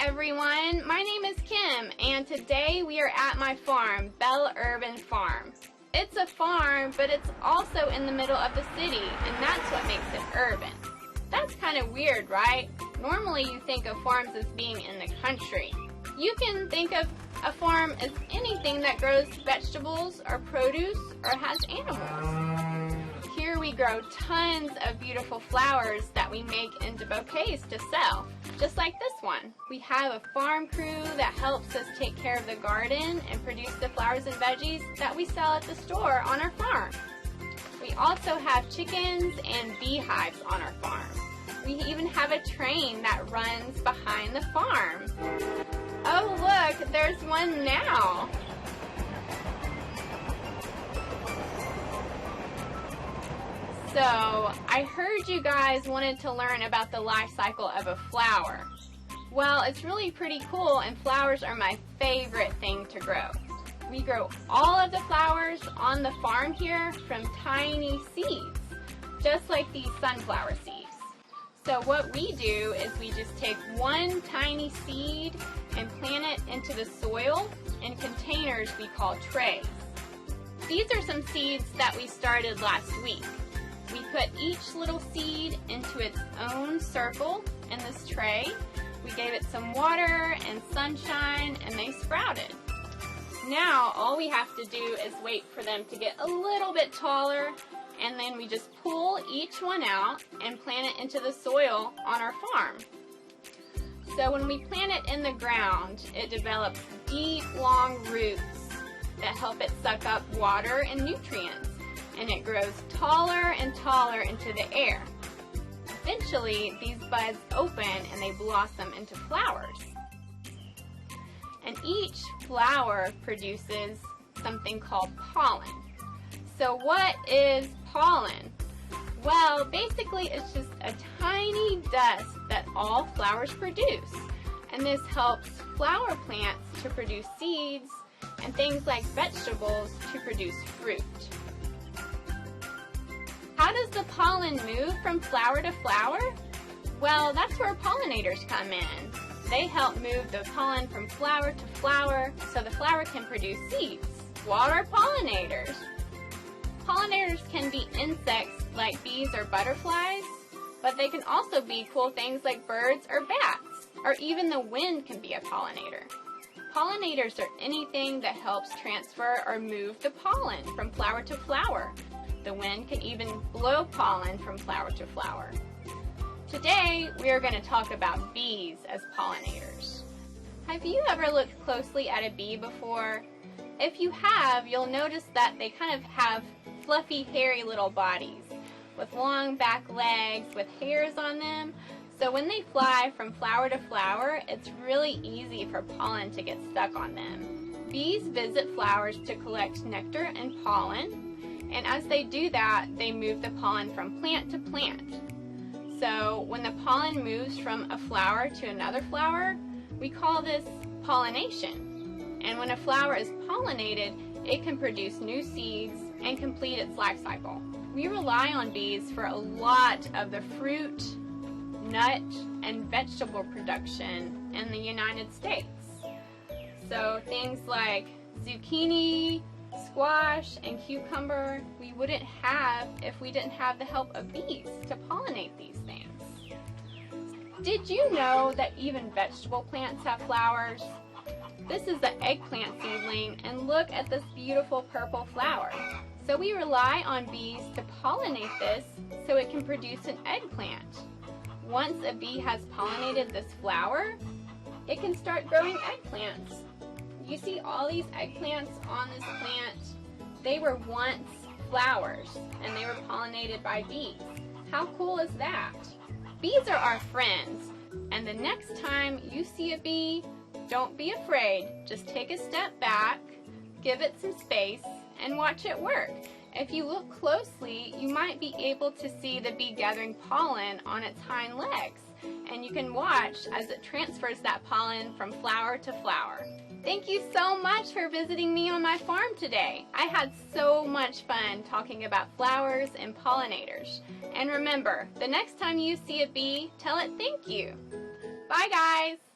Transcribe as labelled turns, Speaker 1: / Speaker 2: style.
Speaker 1: everyone, my name is Kim and today we are at my farm, Bell Urban Farm. It's a farm, but it's also in the middle of the city, and that's what makes it urban. That's kind of weird, right? Normally you think of farms as being in the country. You can think of a farm as anything that grows vegetables or produce or has animals. Here we grow tons of beautiful flowers that we make into bouquets to sell, just like this one. We have a farm crew that helps us take care of the garden and produce the flowers and veggies that we sell at the store on our farm. We also have chickens and beehives on our farm. We even have a train that runs behind the farm. Oh look, there's one now. So, I heard you guys wanted to learn about the life cycle of a flower. Well, it's really pretty cool, and flowers are my favorite thing to grow. We grow all of the flowers on the farm here from tiny seeds, just like these sunflower seeds. So what we do is we just take one tiny seed and plant it into the soil in containers we call trays. These are some seeds that we started last week. We put each little seed into its own circle in this tray. We gave it some water and sunshine, and they sprouted. Now all we have to do is wait for them to get a little bit taller, and then we just pull each one out and plant it into the soil on our farm. So when we plant it in the ground, it develops deep, long roots that help it suck up water and nutrients, and it grows taller and taller into the air. Eventually, these buds open and they blossom into flowers. And each flower produces something called pollen. So what is pollen? Well, basically it's just a tiny dust that all flowers produce. And this helps flower plants to produce seeds and things like vegetables to produce fruit. How does the pollen move from flower to flower? Well, that's where pollinators come in. They help move the pollen from flower to flower so the flower can produce seeds. What are pollinators? Pollinators can be insects like bees or butterflies, but they can also be cool things like birds or bats, or even the wind can be a pollinator. Pollinators are anything that helps transfer or move the pollen from flower to flower. The wind can even blow pollen from flower to flower. Today, we are going to talk about bees as pollinators. Have you ever looked closely at a bee before? If you have, you'll notice that they kind of have fluffy, hairy little bodies with long back legs with hairs on them. So when they fly from flower to flower, it's really easy for pollen to get stuck on them. Bees visit flowers to collect nectar and pollen. And as they do that, they move the pollen from plant to plant. So when the pollen moves from a flower to another flower, we call this pollination. And when a flower is pollinated, it can produce new seeds and complete its life cycle. We rely on bees for a lot of the fruit, nut, and vegetable production in the United States. So things like zucchini, squash, and cucumber we wouldn't have if we didn't have the help of bees to pollinate these things. Did you know that even vegetable plants have flowers? This is the eggplant seedling, and look at this beautiful purple flower. So we rely on bees to pollinate this so it can produce an eggplant. Once a bee has pollinated this flower, it can start growing eggplants. You see all these eggplants on this plant? They were once flowers, and they were pollinated by bees. How cool is that? Bees are our friends, and the next time you see a bee, don't be afraid. Just take a step back, give it some space, and watch it work. If you look closely, you might be able to see the bee gathering pollen on its hind legs, and you can watch as it transfers that pollen from flower to flower. Thank you so much for visiting me on my farm today. I had so much fun talking about flowers and pollinators. And remember, the next time you see a bee, tell it thank you. Bye guys!